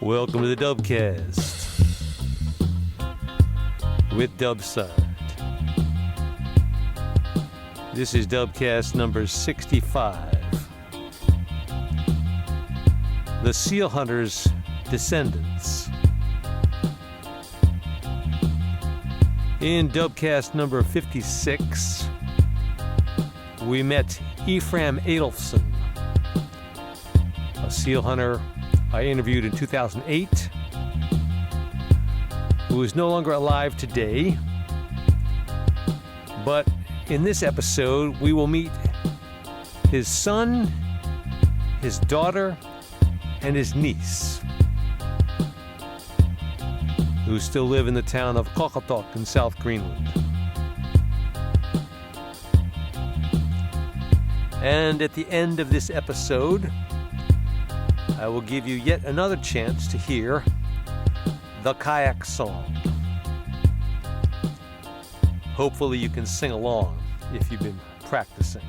Welcome to the Dubcast with Dubside. This is Dubcast number 65. The Seal Hunters' Descendants. In Dubcast number 56, we met Efraim Adolfson, a seal hunter I interviewed in 2008, who is no longer alive today. But in this episode, we will meet his son, his daughter, and his niece, who still live in the town of Qaqortoq in South Greenland. And at the end of this episode, I will give you yet another chance to hear the kayak song. Hopefully you can sing along if you've been practicing.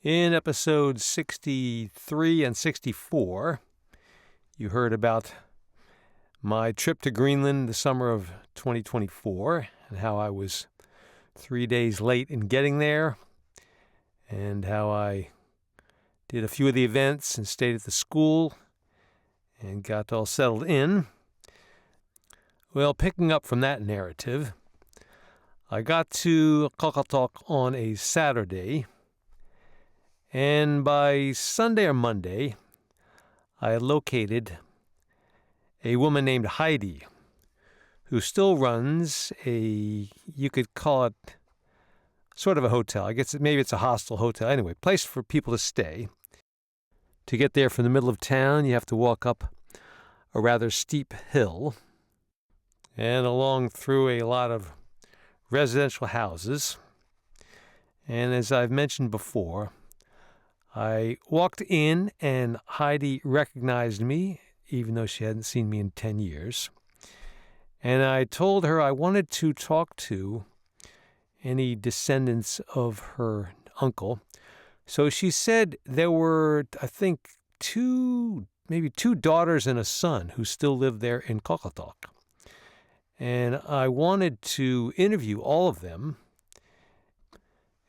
In episodes 63 and 64, you heard about my trip to Greenland the summer of 2024 and how I was 3 days late in getting there, and how I did a few of the events and stayed at the school and got all settled in. Well, picking up from that narrative, I got to Qaqortoq on a Saturday, and by Sunday or Monday, I had located a woman named Heidi, who still runs you could call it sort of a hotel. I guess maybe it's a hostel hotel. Anyway, place for people to stay. To get there from the middle of town, you have to walk up a rather steep hill and along through a lot of residential houses. And as I've mentioned before, I walked in and Heidi recognized me, even though she hadn't seen me in 10 years. And I told her I wanted to talk to any descendants of her uncle. So she said there were, I think, maybe two daughters and a son who still live there in Qaqortoq. And I wanted to interview all of them.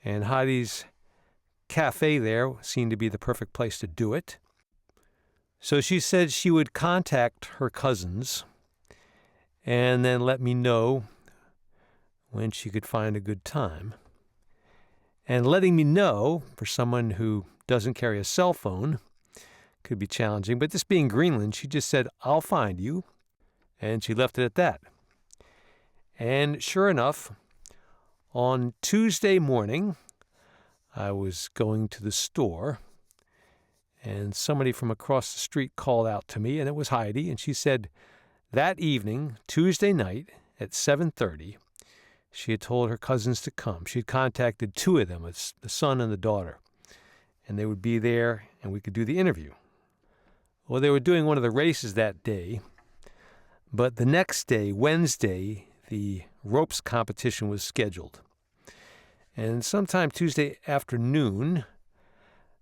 And Heidi's cafe there seemed to be the perfect place to do it. So she said she would contact her cousins and then let me know when she could find a good time. And letting me know, for someone who doesn't carry a cell phone, could be challenging. But this being Greenland, she just said, "I'll find you." And she left it at that. And sure enough, on Tuesday morning, I was going to the store, and somebody from across the street called out to me, and it was Heidi, and she said that evening, Tuesday night at 7:30, she had told her cousins to come. She had contacted two of them, it's the son and the daughter, and they would be there, and we could do the interview. Well, they were doing one of the races that day, but the next day, Wednesday, the ropes competition was scheduled. And sometime Tuesday afternoon,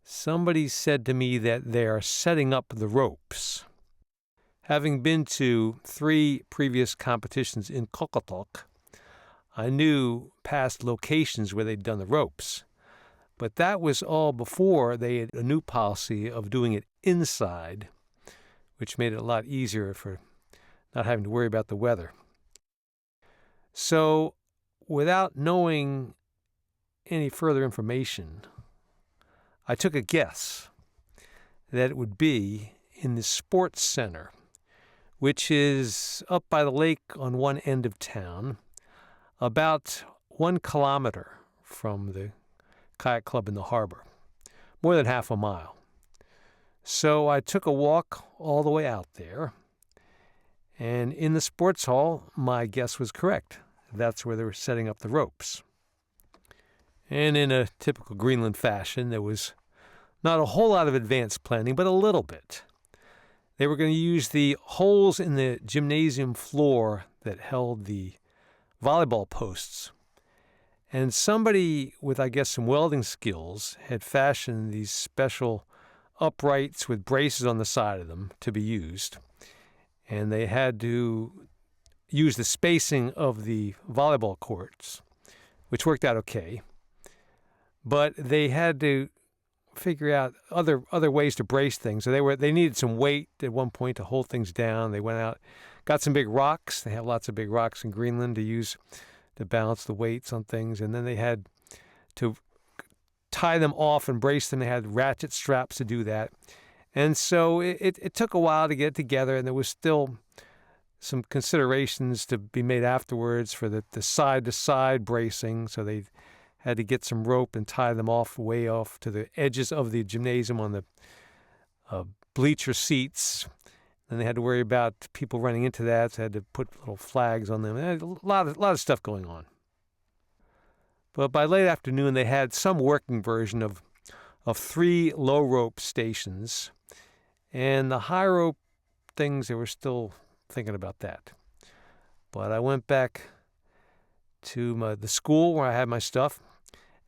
somebody said to me that they are setting up the ropes. Having been to 3 previous competitions in Qaqortoq, I knew past locations where they'd done the ropes. But that was all before they had a new policy of doing it inside, which made it a lot easier for not having to worry about the weather. So, without knowing any further information, I took a guess that it would be in the sports center, which is up by the lake on one end of town, about 1 kilometer from the kayak club in the harbor, more than half a mile. So I took a walk all the way out there, and in the sports hall, my guess was correct. That's where they were setting up the ropes. And in a typical Greenland fashion, there was not a whole lot of advanced planning, but a little bit. They were going to use the holes in the gymnasium floor that held the volleyball posts And somebody with, I guess, some welding skills had fashioned these special uprights with braces on the side of them to be used. And they had to use the spacing of the volleyball courts, which worked out okay. But they had to figure out other ways to brace things. So they needed some weight at one point to hold things down. They went out, got some big rocks. They have lots of big rocks in Greenland to use to balance the weights on things. And then they had to tie them off and brace them. They had ratchet straps to do that. And so it took a while to get together, and there was still some considerations to be made afterwards for the side-to-side bracing. So they had to get some rope and tie them way off to the edges of the gymnasium on the bleacher seats. Then they had to worry about people running into that, so they had to put little flags on them. A lot of stuff going on. But by late afternoon, they had some working version of 3 low rope stations. And the high rope things, they were still thinking about that. But I went back to the school where I had my stuff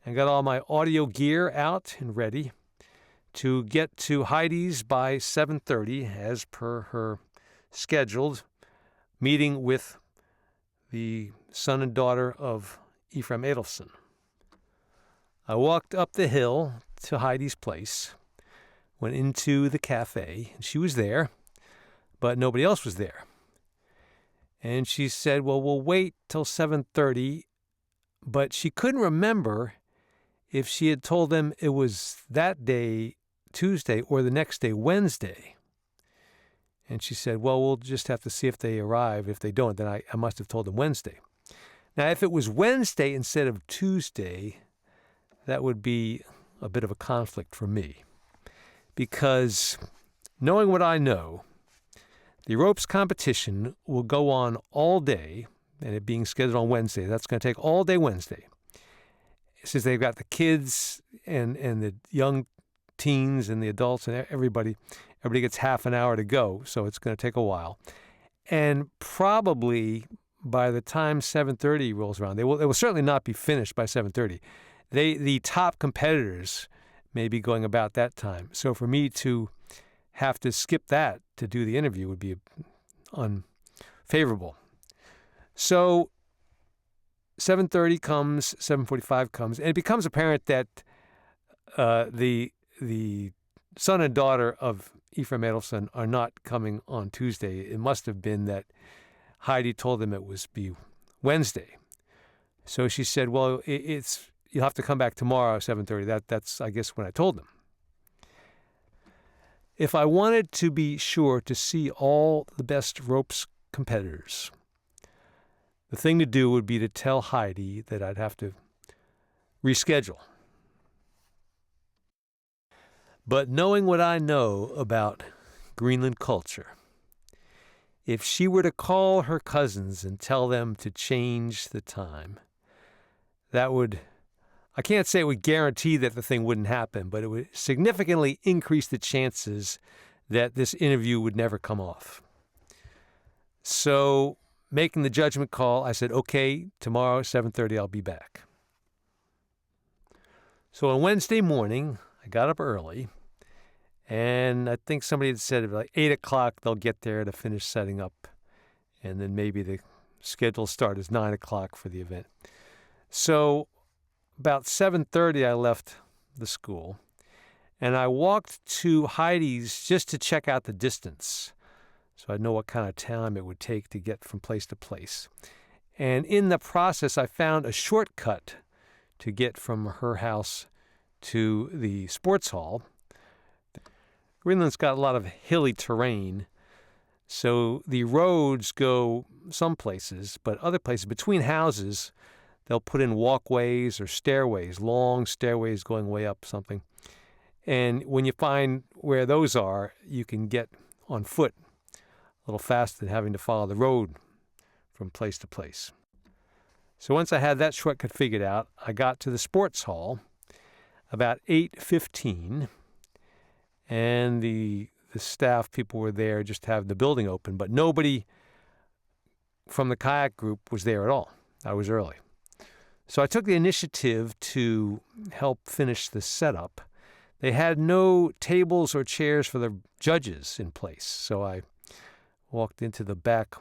and got all my audio gear out and ready to get to Heidi's by 7:30 as per her scheduled meeting with the son and daughter of Efraim Adolfson. I walked up the hill to Heidi's place, went into the cafe, and she was there, but nobody else was there. And she said, well, we'll wait till 7:30, but she couldn't remember if she had told them it was that day, Tuesday, or the next day, Wednesday. And she said, well, we'll just have to see if they arrive. If they don't, then I must have told them Wednesday. Now, if it was Wednesday instead of Tuesday, that would be a bit of a conflict for me. Because knowing what I know, the ropes competition will go on all day, and it being scheduled on Wednesday, that's going to take all day Wednesday. Since they've got the kids and the young teens and the adults and everybody gets half an hour to go, so it's going to take a while. And probably by the time 7:30 rolls around, they will certainly not be finished by 7:30. The top competitors may be going about that time. So for me to have to skip that to do the interview would be unfavorable. So 7:30 comes, 7:45 comes, and it becomes apparent that the son and daughter of Efraim Adolfson are not coming on Tuesday. It must have been that Heidi told them it was be Wednesday. So she said, well, you'll have to come back tomorrow, 7:30. That's, I guess, when I told them. If I wanted to be sure to see all the best ropes competitors, the thing to do would be to tell Heidi that I'd have to reschedule. But knowing what I know about Greenland culture, if she were to call her cousins and tell them to change the time, that would, I can't say it would guarantee that the thing wouldn't happen, but it would significantly increase the chances that this interview would never come off. So, making the judgment call, I said, okay, tomorrow, 7:30, I'll be back. So on Wednesday morning, I got up early, and I think somebody had said at like 8 o'clock they'll get there to finish setting up, and then maybe the schedule start is 9 o'clock for the event. So about 7:30, I left the school, and I walked to Heidi's just to check out the distance, so I'd know what kind of time it would take to get from place to place. And in the process, I found a shortcut to get from her house to the sports hall. Greenland's got a lot of hilly terrain, so the roads go some places, but other places, between houses, they'll put in walkways or stairways, long stairways going way up something. And when you find where those are, you can get on foot a little faster than having to follow the road from place to place. So once I had that shortcut figured out, I got to the sports hall about 8:15, and the staff people were there just to have the building open, but nobody from the kayak group was there at all. I was early. So I took the initiative to help finish the setup. They had no tables or chairs for the judges in place, so I walked into the back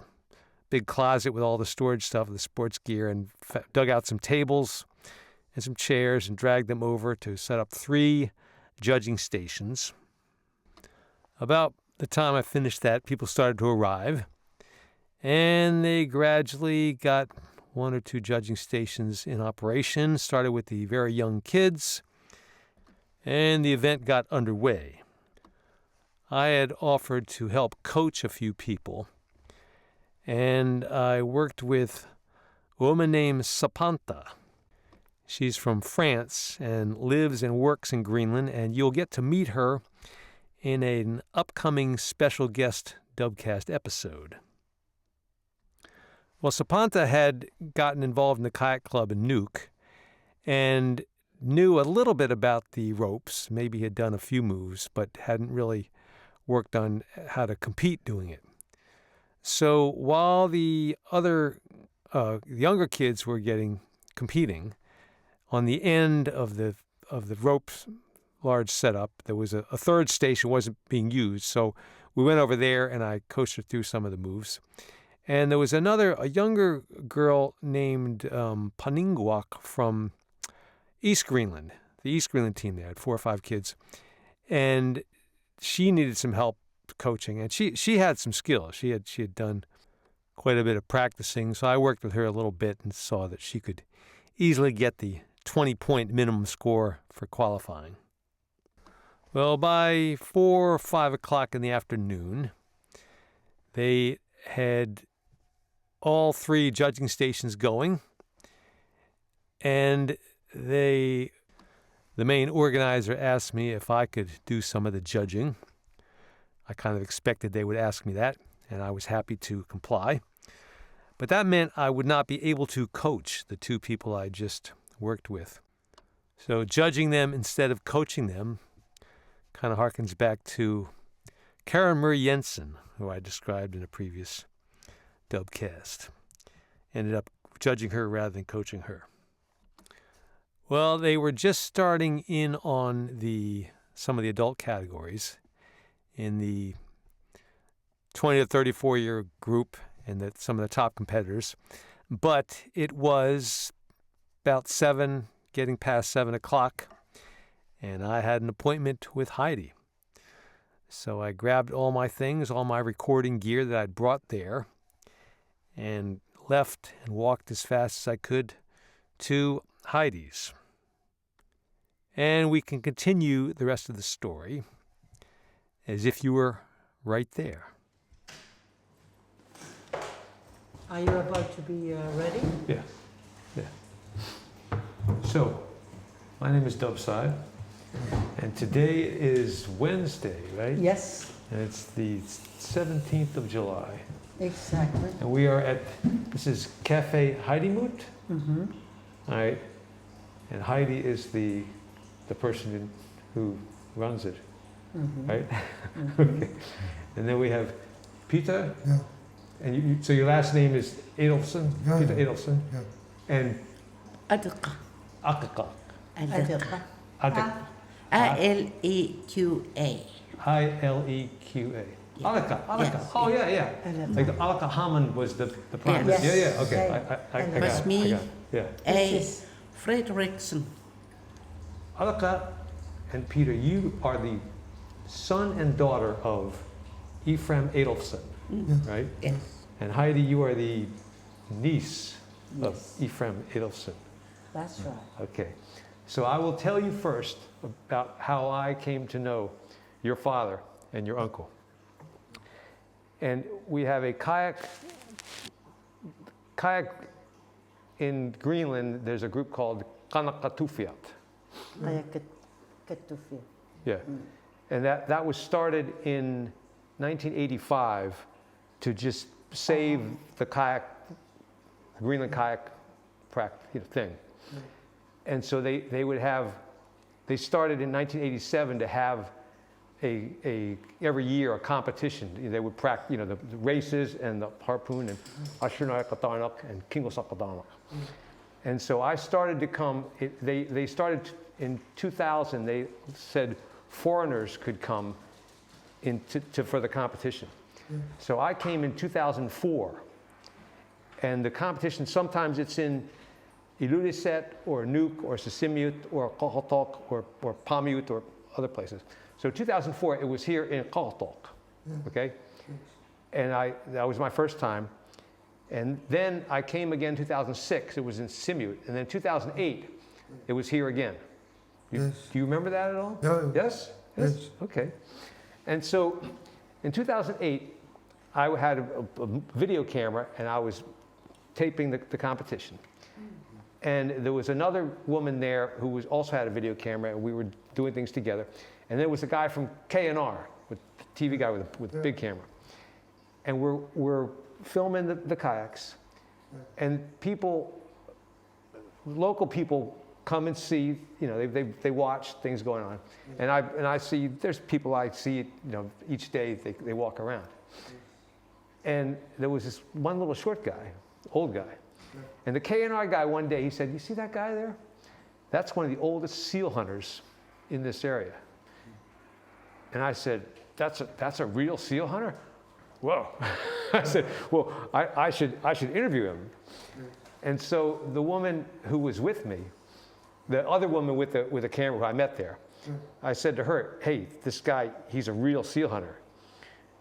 big closet with all the storage stuff, the sports gear, and dug out some tables and some chairs and dragged them over to set up 3 judging stations. About the time I finished that, people started to arrive, and they gradually got 1 or 2 judging stations in operation, started with the very young kids, and the event got underway. I had offered to help coach a few people, and I worked with a woman named Sapanta. She's from France and lives and works in Greenland, and you'll get to meet her in an upcoming special guest Dubcast episode. Well, Sapanta had gotten involved in the kayak club in Nuuk and knew a little bit about the ropes. Maybe had done a few moves, but hadn't really worked on how to compete doing it. So while the other younger kids were competing, on the end of the ropes large setup, there was a third station wasn't being used. So we went over there and I coached her through some of the moves. And there was a younger girl named Paningwak from East Greenland, the East Greenland team there, had 4 or 5 kids. And she needed some help coaching, and she had some skills. She had done quite a bit of practicing, so I worked with her a little bit and saw that she could easily get the 20-point minimum score for qualifying. Well, by 4 or 5 o'clock in the afternoon, they had all 3 judging stations going, and the main organizer asked me if I could do some of the judging. I kind of expected they would ask me that, and I was happy to comply. But that meant I would not be able to coach the 2 people I just worked with. So judging them instead of coaching them kind of harkens back to Karen Marie Jensen, who I described in a previous Dubcast. Ended up judging her rather than coaching her. Well, they were just starting in on some of the adult categories in the 20 to 34-year group and some of the top competitors. But it was about getting past 7 o'clock, and I had an appointment with Heidi. So I grabbed all my things, all my recording gear that I'd brought there, and left and walked as fast as I could to Heidi's. And we can continue the rest of the story as if you were right there. Are you about to be ready? Yeah. So, my name is Dubside, and today is Wednesday, right? Yes, And it's the 17th of July. exactly. And we are this is Cafe Heidi Moot. Mm-hmm. All right. And Heidi is the person who runs it, Mm-hmm. right? Mm-hmm. Okay. And then we have Peter. Yeah. And so your last name is Adolfson? Yeah, Peter yeah. Adolfson? Yeah. أدقة And Akaka. أدقة Adaka. ILEQA. ILEQA. Yeah. Alaka. Yes. Oh, yeah. Like the Alaka Hammond was the prime. Yes. Yeah. Okay. I And got was it. me. I got it. Yeah. A. This is Fredrickson. Alaka and Peter, you are the son and daughter of Efraim Adolfson, right? Yes. And Heidi, you are the niece of Yes. Efraim Adolfson. that's right. Okay. So I will tell you first about how I came to know your father and your uncle. And we have a kayak in Greenland. There's a group called Kanakatufiat. I get to feel. Yeah. And that was started in 1985 to just save the Greenland kayak thing. And so they started in 1987 to have every year a competition. They would practice, the races and the harpoon and Ashurnayakatarnak and Kingosakadanak. And so I started to come, they started in 2000, they said foreigners could come for the competition. So I came in 2004, and the competition, sometimes it's in Ilulissat or Nuuk or Sisimiut or Qaqortoq or Pamiut or other places. So 2004, it was here in Qaqortoq, okay? And that was my first time. And then I came again 2006, it was in Simiut. And then 2008, it was here again. Do you remember that at all? Yeah. Yes? Yes. Okay. And so in 2008, I had a video camera and I was taping the competition. And there was another woman there who also had a video camera, and we were doing things together. And there was a guy from KNR, with the TV guy with a big camera. And we're filming the kayaks, and local people come and see, they watch things going on. And I see, there's people I see, each day they walk around. And there was this one little short guy, old guy. And the KNR guy one day, he said, "You see that guy there? That's one of the oldest seal hunters in this area." And I said, that's a real seal hunter? Whoa. I said, well, I should interview him. And so the woman who was with me, the other woman with the camera who I met there, I said to her, "Hey, this guy, he's a real seal hunter.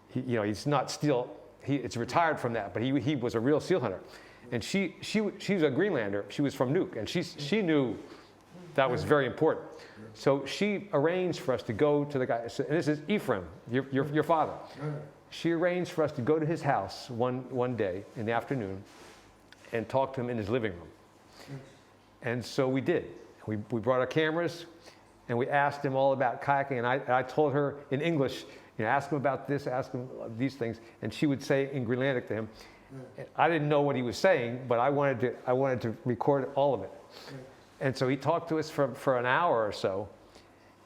He's not still, it's retired from that, but he was a real seal hunter." And she's a Greenlander. She was from Nuuk, and she knew that was very important. So she arranged for us to go to the guy. And this is Efraim, your father. She arranged for us to go to his house one day in the afternoon and talk to him in his living room. And so we did. We brought our cameras and we asked him all about kayaking. And I told her in English, ask him about this, ask him these things. And she would say in Greenlandic to him. I didn't know what he was saying, but I wanted to record all of it. And so he talked to us for an hour or so.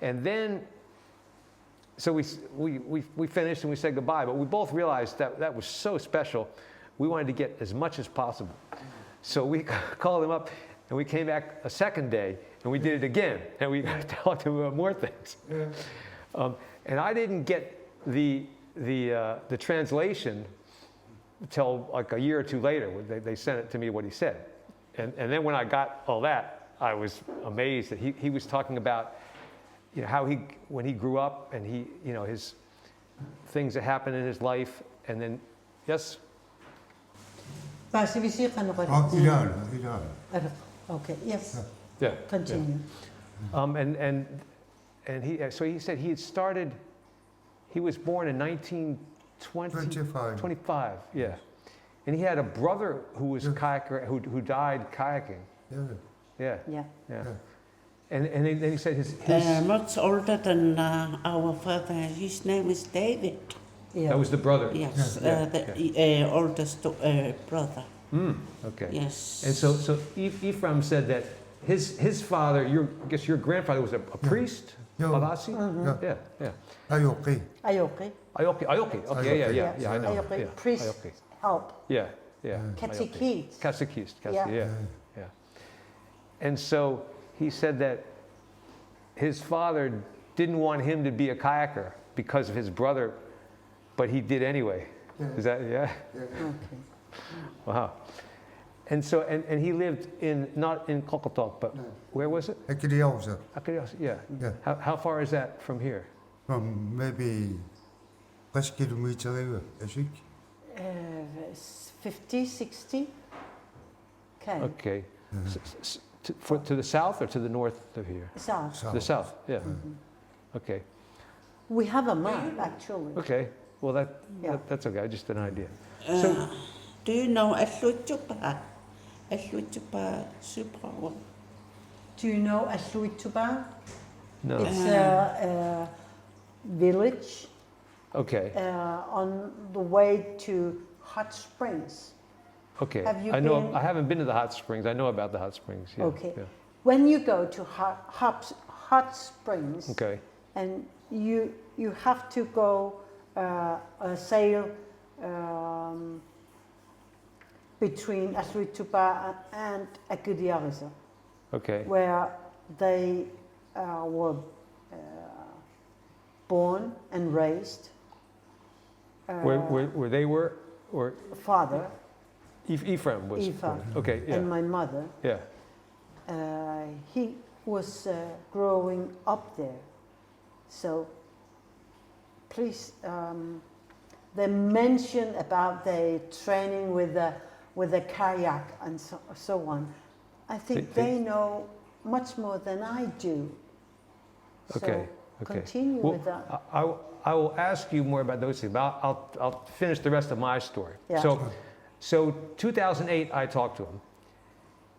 And then, so we finished and we said goodbye, but we both realized that was so special. We wanted to get as much as possible. So we called him up and we came back a second day and we did it again. And we talked to him about more things. And I didn't get the translation until like a year or two later when they sent it to me what he said. And then when I got all that, I was amazed that he was talking about how when he grew up and his things that happened in his life, and then yes. Okay, yes. Yeah. Continue. Yeah. And he said he was born in 1925. Yeah. And he had a brother who was a kayaker who died kayaking. Yeah. And then he said his much older than our father. His name is David. Yeah. That was the brother. Yes, Yeah. oldest brother. Okay. Yes. And so Ephraim said that his father, I guess your grandfather was a priest. Abasi? Yeah. Ayoki. Ayoki. Okay. Yeah. I know. Ayoki, Yeah. priest, Ayoki. help. Yeah. Catechist. Catechist. Yeah. Yeah. And so he said that his father didn't want him to be a kayaker because of his brother, but he did anyway. Is that, yeah? Okay. Wow. And so, and he lived not in Qaqortoq, but where was it? Akiliausa. Yeah. How far is that from here? From maybe 10 kilometers, I think. 50, 60? Okay. Okay. To the south or to the north of here? South. The south, yeah. Okay. We have a map, actually. Okay. Well, that's okay. Just an idea. So, do you know Aslutupa? Aslutupa Super. Do you know Asluituba? no. It's a village Okay. on the way to Hot Springs. Okay. Have you I know. been- I haven't been to the hot springs. I know about the hot springs. Yeah. Okay. Yeah. When you go to Hot Springs, Okay. and you have to go sail between Asritupa and Akudiarisa, Okay. where they were born and raised. Where they were, or Father, Ephraim was. Ephraim, Okay. Yeah. and my mother. Yeah. He was growing up there. So please, they mention about the training with the kayak and so on. I think they know much more than I do. Okay. So continue with that. I will ask you more about those things, but I'll finish the rest of my story. Yeah. So 2008, I talked to him.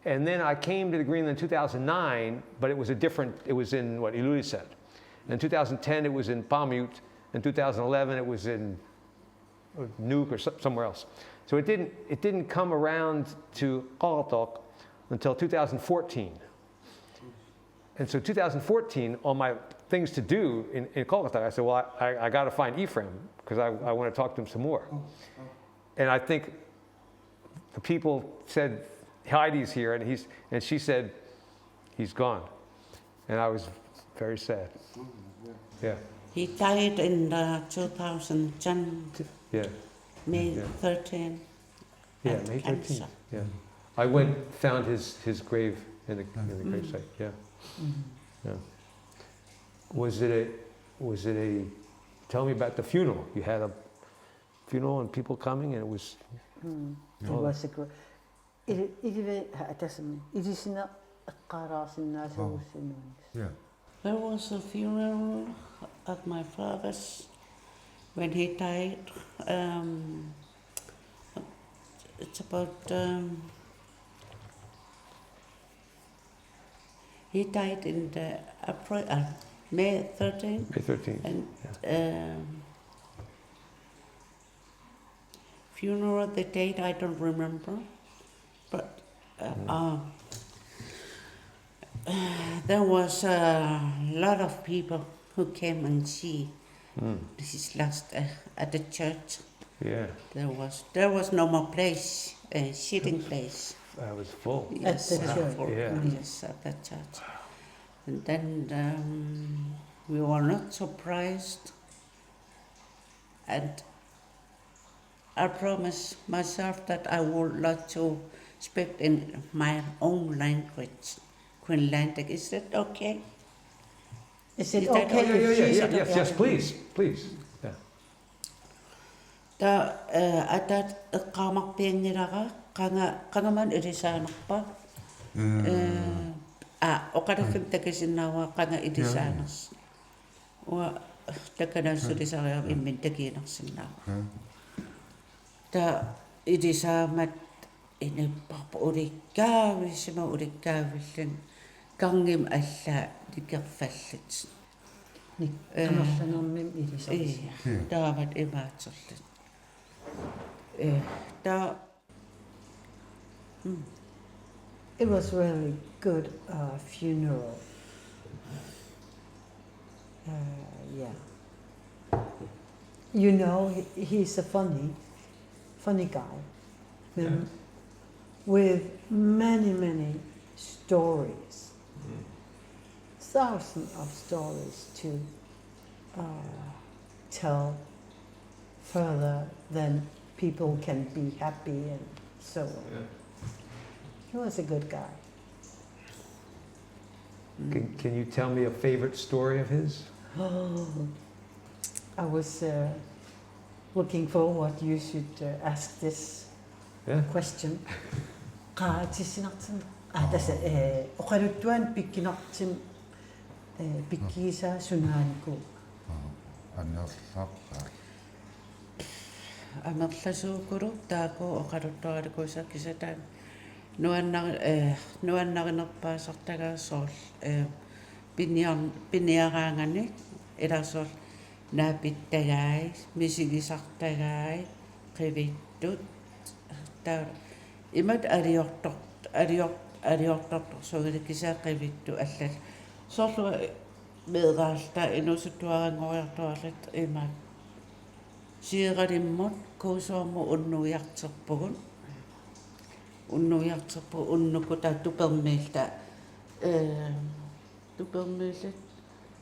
And then I came to the Greenland in 2009, but it was in what Iluli said. In 2010, it was in Pamut. In 2011, it was in Nuuk or somewhere else. So it didn't come around to Qaqatok until 2014. And so 2014, on my things to do in Qaqatok, I said, well, I got to find Ephraim because I want to talk to him some more. And I think the people said, Heidi's here, and she said, he's gone. And I was very sad. Yeah. He died in 2010, Yeah. May 13. Yeah, and May 13th. cancer. Yeah. I found his grave in the grave site. Yeah. Yeah. Was it a, tell me about the funeral. You had a funeral and people coming, and it was. It was a great. It is not a qaras in Yeah. There was a funeral at my father's when he died. It's about. He died in the April, May 13th. May 13th. And funeral, the date I don't remember, but there was a lot of people who came and see. This is last at the church. Yeah. There was no more place, sitting place. I was full. Yes, At the church. full, Yeah. Yes, at the church. And then we were not surprised. And I promised myself that I would like to speak in my own language, Greenlandic. Is that okay? Is it Is that okay if she said okay? Yes, please. Yeah. Ta atat qamaq pianniraqa qangaman irisaanarpa oqarakkam takisinnaava qanga irisaaners wa takanaassudisariam immin takiinarsinnaava ta irisaamat inipparpa ulikkaavisima ulikkaavillun karngim alla tikerfallut Anerlanermim irisaris. taavat imaatserlut ta It was really good funeral. Yeah. You know, he's a funny guy, with many stories, thousands of stories to tell further than people can be happy and so on. Yeah. He was a good guy. Can you tell me a favorite story of his? I was looking forward. You should ask this question. Oqaruttuan pikkinartim pikkiisa sunaaniku. амерласуукулу тааку оқалуттараликуисаккисатаан нуаннаринерпаасартагаассорл пиниараангани иларсорл наапиттагаай мисигисартагаай қивиттут таа имат алиортортор сугиликкисаа қивитту аллал сорлуа меэраалта инусуттуарангориартуарлат имаат сиерариммут куусуарму уннуиартерпугун unnuiarterpu unnukuta tupermiilta tupermiillat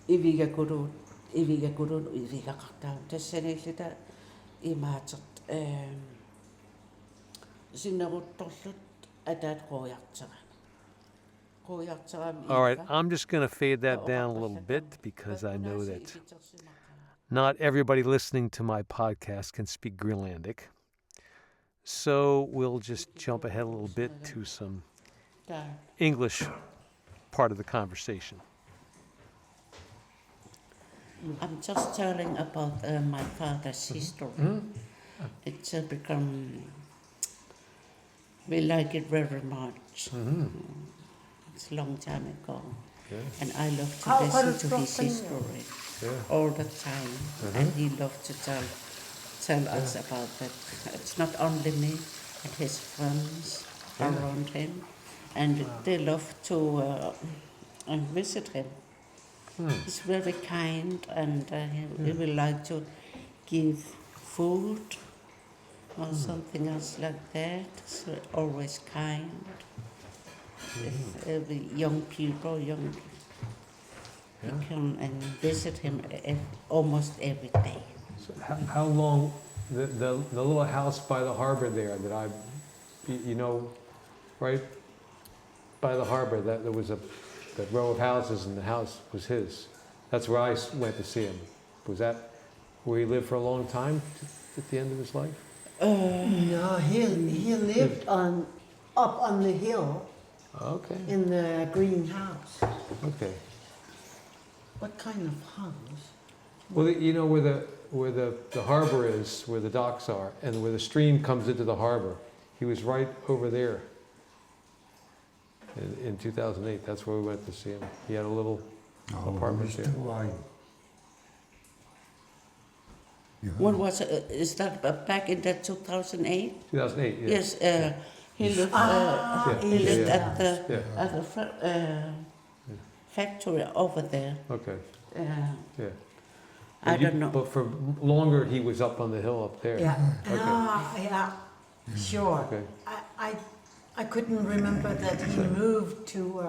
ivigakulut ivigaqartaun tassanillita imaatert sinneruttorlut ataat qoyarterami. All right, I'm just going to fade that down a little bit because I know that not everybody listening to my podcast can speak Greenlandic. So we'll just jump ahead a little bit to some English part of the conversation. I'm just telling about my father's history. It's become, we like it very much. It's a long time ago. Yeah. And I love to listen to his history all the time. And he loved to tell us about that. It's not only me and his friends around him. And they love to visit him. He's very kind, and he will like to give food or something else like that. So always kind. With young people, you come and visit him almost every day. So how long, the little house by the harbor there that right by the harbor, that there was that row of houses, and the house was his. That's where I went to see him. Was that where he lived for a long time at the end of his life? No, he lived up on the hill. Okay. In the green house. Okay. What kind of house? Well, where the harbor is, where the docks are, and where the stream comes into the harbor, he was right over there. In 2008, that's where we went to see him. He had a little apartment there. When was it? Is that back in that 2008? 2008, yeah. Yes, he lived at the factory over there. Okay. Yeah. I don't know. But for longer, he was up on the hill up there. Yeah. Okay. Yeah. Sure. Okay. I couldn't remember that he moved to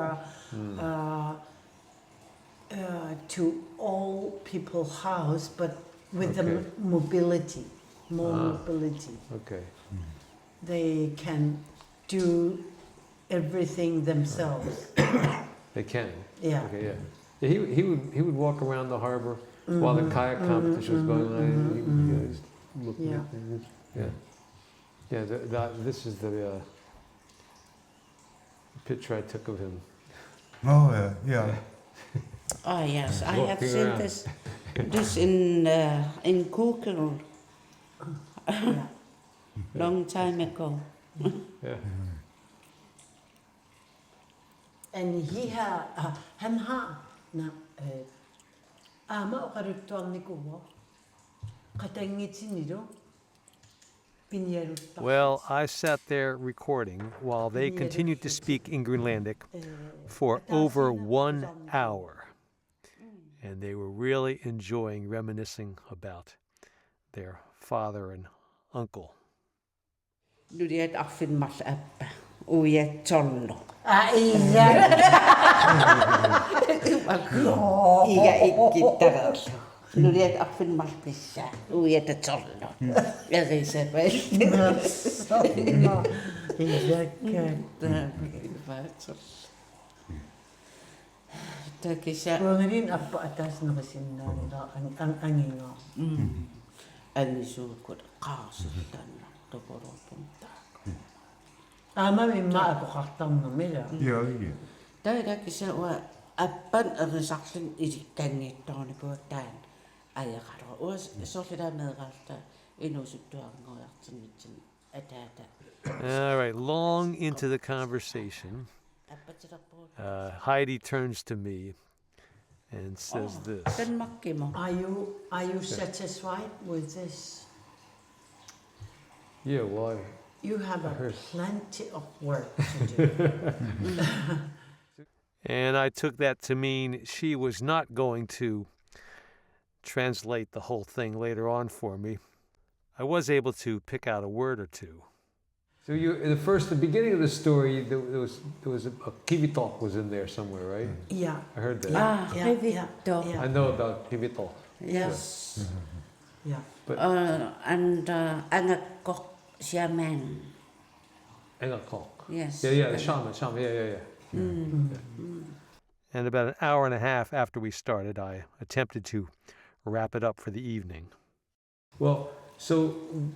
all people house, but with the mobility, more mobility. Okay. They can do everything themselves. They can. Yeah. Okay. Yeah. He would walk around the harbor while the kayak competition was going on. He was looking at things. Yeah. This is the picture I took of him. Oh, yeah. Oh yes, I have seen around. this in Google long time ago. Yeah. And han har ama oqaruttuarnikuwa qatangitinilu pinialutta. Well, I sat there recording while they continued to speak in Greenlandic for over 1 hour. And they were really enjoying reminiscing about their father and uncle. Nudiat affin mal appa uyat tollo. Iya. Iga ikkittaral. Nudiat affin mal pissa uyat tollo. Eri sepel. Takisa. Wangarin appa atas nakasinnaanila anginga. Alisuukut qaasitan tokoroppunta. Ama mimma apoqartarnermila. Yeah. Takisa wa appan erisarlin isikkangiittornikuuttaan ajaqaro. Uas sorlilameeqarta inusuttuarngoriartinitsin ataata. All right, long into the conversation, Heidi turns to me and says this. Are you satisfied with this? Yeah, well, You have plenty of work to do. and I took that to mean she was not going to translate the whole thing later on for me. I was able to pick out a word or two. So the beginning of the story, there was a kivitok was in there somewhere, right? Yeah. I heard that. Yeah. I know about kivitok. Yes. Yeah. But And Angakok shaman. Engakok. Yes. Yeah, the shaman, yeah. And about an hour and a half after we started, I attempted to wrap it up for the evening. Well, so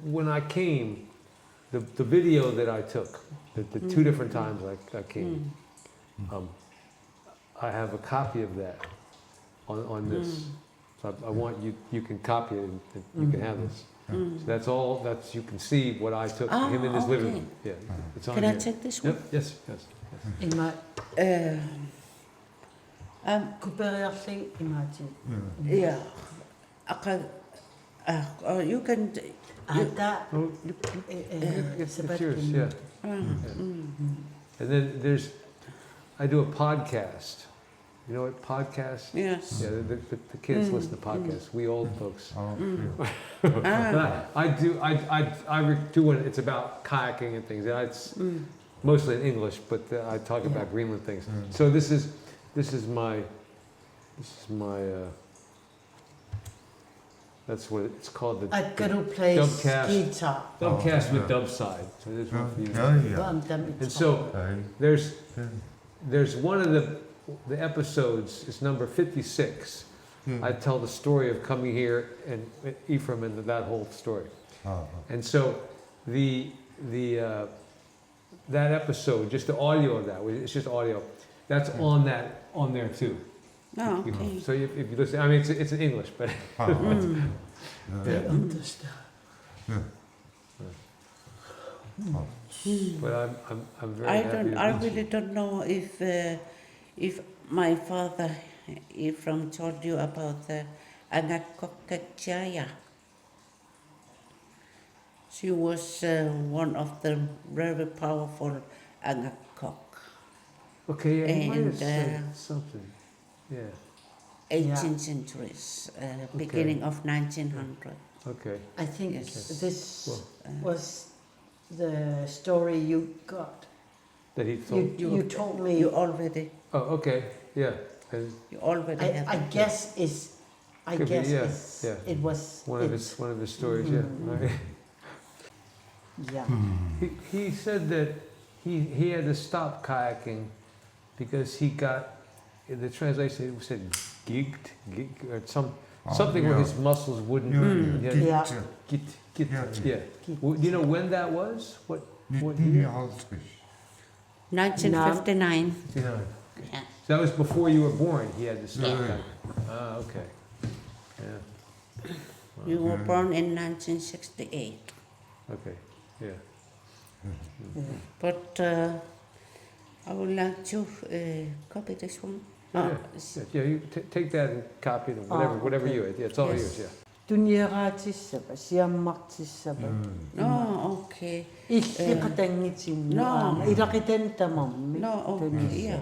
when I came, the video that I took, the two different times I came, I have a copy of that on this. So I want you can copy it and you can have this. So that's all, you can see what I took, him in his living room. Yeah, it's on Can here. I take this one? Yep, yes. In my Um, Kuperjachli imagine. yeah. You can. Hata It's yours, yeah. And then I do a podcast. You know what podcast? Yes. Yeah, the kids listen to podcasts. We old folks. Oh, I do one. It's about kayaking and things. And it's mostly in English, but I talk about Greenland things. So this is my. That's what it's called. The Akaru plays Dubcast. guitar. Dubcast with yeah. Dubside. So there's one for you. yeah. And so there's one of the episodes is number 56. I tell the story of coming here and Ephraim and that whole story. And so that episode, just the audio of that, it's just audio. That's on there too. Oh, okay. So if you listen, I mean it's in English, but They understand. but I'm very happy. I really don't know if my father Ephraim told you about the Angakokachaya. She was one of the very powerful Angakok. Okay, yeah, he might have And, said something. Yeah. 18th centuries, beginning of 1900. Okay. I think Yes. this Well, was the story you got. that he told. You told me. You already Okay. Yeah. And have I it. guess is. I Could be, guess yeah, it's, yeah. it was. one of his stories. Yeah. Right. Yeah. He said that he had to stop kayaking because he got, in the translation it said gig or something where his muscles wouldn't. Yeah. Git. Yeah. Well, do you know when that was? What year? 1959. Yeah. Yeah. So that was before you were born. He had to stop. Yeah. kayaking. Ah, okay. Yeah. You were born in 1968. Okay. Yeah. But I would like to copy this one. Yeah. You take that and copy them. Whatever okay. you. Yeah, it's all Yes. yours. Yeah. Tunjeraatissapa, siammartissapa. Oh, okay. Illiqatangitsinnuaama, ilaqiten tamammi. No, okay, yeah.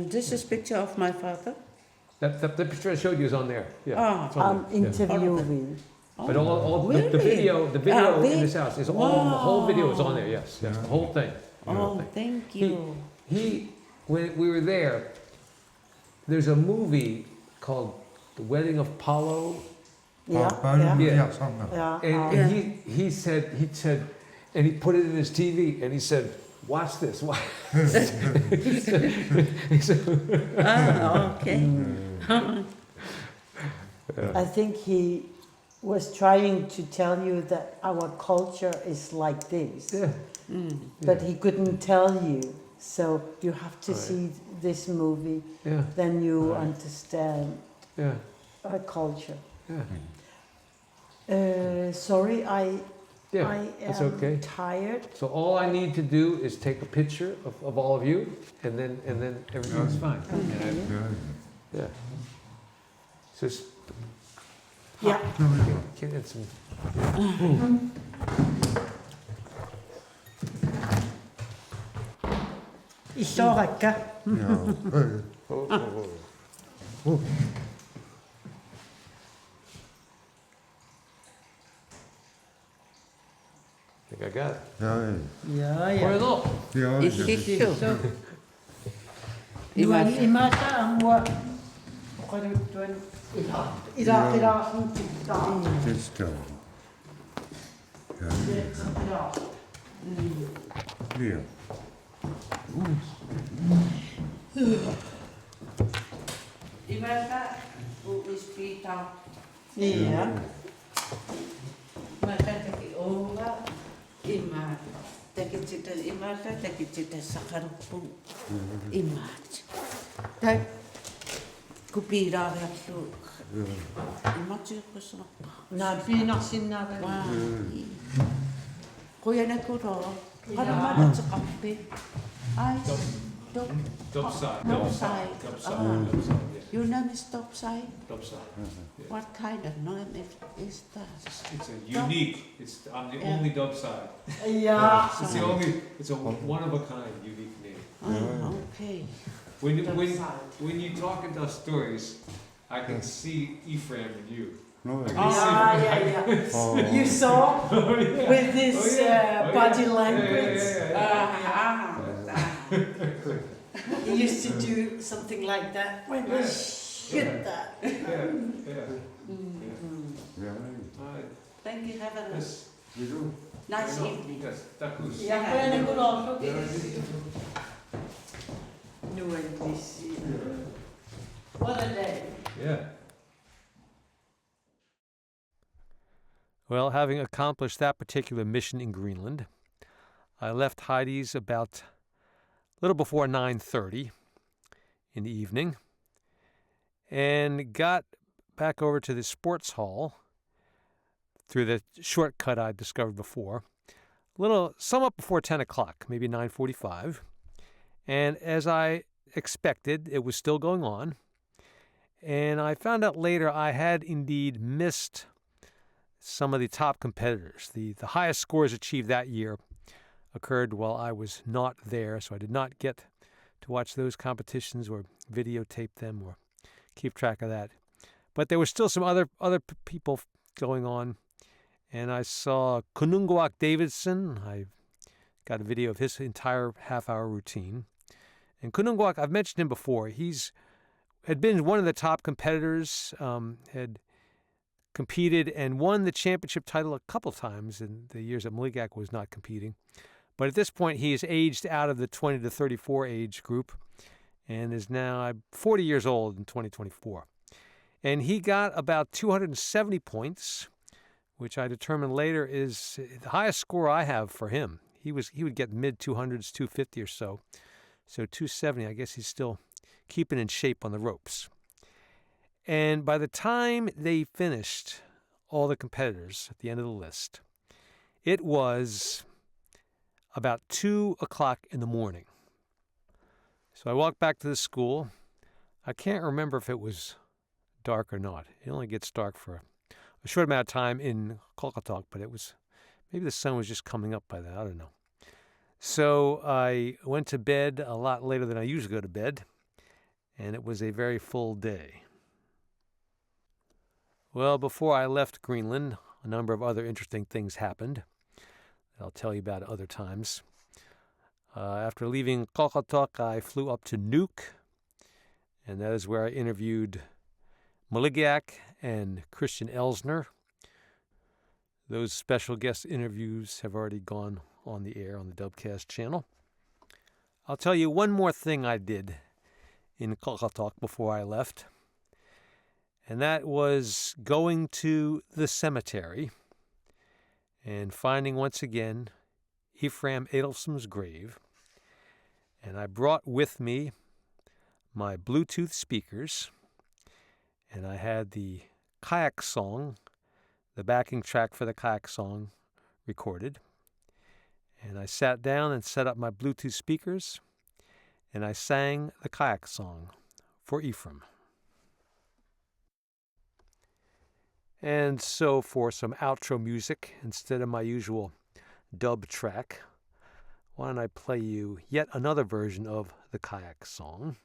This is picture of my father. That the picture I showed you is on there. Yeah. It's on there. Yeah. Interviewing. But all really? the video in this house is all the whole video is on there. Wow. Yes, the whole thing. The whole Oh, thing. thank you. He when we were there, there's a movie called The Wedding of Apollo. Yeah. And he said, and he put it in his TV, and he said, "Watch this." He said, Okay. I think he was trying to tell you that our culture is like this, yeah. but he couldn't tell you. So you have to Right. see this movie, Yeah. then you Right. understand Yeah. our culture. Yeah. Sorry, I It's am okay. tired. So all I need to do is take a picture of all of you, and then everything's fine. Yeah. So Yeah. get in some. Historica. think I got it. Ja, Ja, Gooi het ja. op. ja. Is Ja, dit zo? Iwan, Imata. imata ang wa. Kaya tuan ila kita. dit is het. Ja, ja. Imata. Who is Peter? Ja. Imata taki oga. Imata. Taki cita imata. Taki cita sakarupung. Imata. Tak. Kupira gatlu. Imata ko sa. Na pinasin na rin. Wow. Kuya na ko ro. Kada man sa kape. Ay. Dubside. Dubside. Dubside. Your name is Dubside? Dubside. What kind of name is that? It's a unique. I'm the only Dubside. Ja. It's the only. It's a one of a kind, unique name. Oh, okay. When you talk and tell stories, I can see Efraim in you. No, I ja. can see. Ja, ja. Oh. You saw with this Oh, yeah. body Yeah, language. He used to do something like that. When he shit that. Yeah. Ja, Thank you. Have a Yes. we do. nice evening. Yes. Takus. Ja, kaya na ko lang. Nu er What a day. Yeah. Well, having accomplished that particular mission in Greenland, I left Heidi's about a little before 9:30 in the evening and got back over to the sports hall through the shortcut I'd discovered before, somewhat before 10 o'clock, maybe 9:45. And as I expected, it was still going on. And I found out later I had indeed missed some of the top competitors. The highest scores achieved that year occurred while I was not there, so I did not get to watch those competitions or videotape them or keep track of that. But there were still some other people going on, and I saw Kununguak Davidson. I got a video of his entire half-hour routine. And Kununguak, I've mentioned him before. Had been one of the top competitors, had competed and won the championship title a couple times in the years that Maligak was not competing. But at this point, he is aged out of the 20 to 34 age group and is now 40 years old in 2024. And he got about 270 points, which I determined later is the highest score I have for him. He would get mid-200s, 250 or so. So 270, I guess he's still keeping in shape on the ropes. And by the time they finished, all the competitors at the end of the list, it was about 2 o'clock in the morning. So I walked back to the school. I can't remember if it was dark or not. It only gets dark for a short amount of time in Kolkatak, but maybe the sun was just coming up by then. I don't know. So I went to bed a lot later than I usually go to bed, and it was a very full day. Well, before I left Greenland, a number of other interesting things happened that I'll tell you about at other times. After leaving Kolkatak, I flew up to Nuuk, and that is where I interviewed Maligak and Christian Elsner. Those special guest interviews have already gone on the air on the Dubcast channel. I'll tell you one more thing I did in Kolkatak before I left, and that was going to the cemetery and finding once again Efraim Adolfson's grave. And I brought with me my Bluetooth speakers, and I had the kayak song, the backing track for the kayak song, recorded. And I sat down and set up my Bluetooth speakers, and I sang the kayak song for Efraim. And so for some outro music, instead of my usual dub track, why don't I play you yet another version of the kayak song.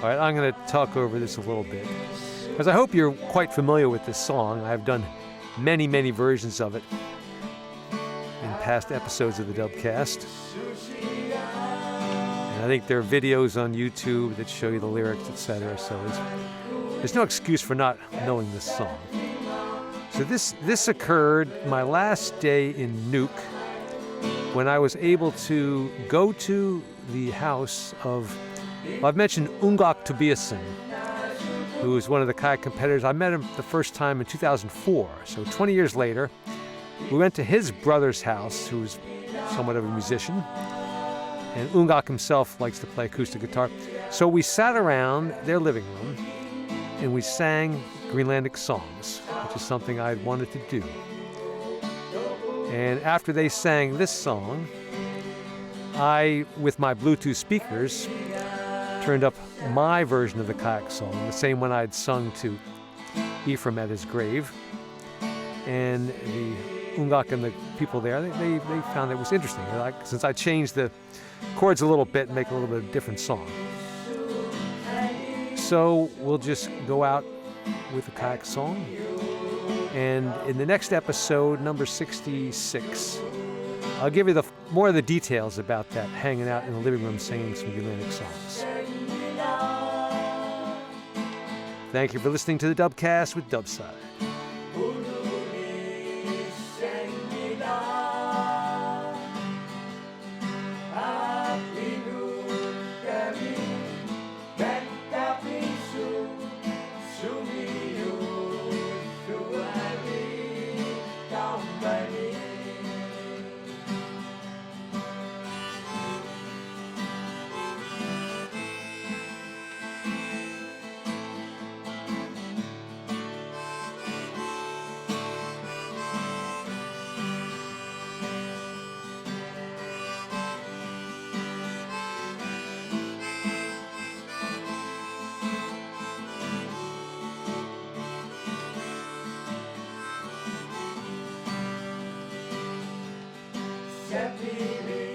All right, I'm going to talk over this a little bit, because I hope you're quite familiar with this song. I've done many, many versions of it in past episodes of the Dubcast. And I think there are videos on YouTube that show you the lyrics, etc. So there's no excuse for not knowing this song. So this occurred my last day in Nuuk, when I was able to go to the house of, well, I've mentioned Ungak Tobiasen, who is one of the kayak competitors. I met him the first time in 2004. So 20 years later, we went to his brother's house, who's somewhat of a musician. And Ungak himself likes to play acoustic guitar. So we sat around their living room and we sang Greenlandic songs, which is something I'd wanted to do. And after they sang this song, I, with my Bluetooth speakers, turned up my version of the kayak song, the same one I'd sung to Efraim at his grave. And the Ungak and the people there, they found it was interesting. Since I changed the chords a little bit and make a little bit of a different song. So we'll just go out with the kayak song. And in the next episode, number 66, I'll give you more of the details about that, hanging out in the living room singing some Greenlandic songs. Thank you for listening to the Dubcast with Dubside. Happy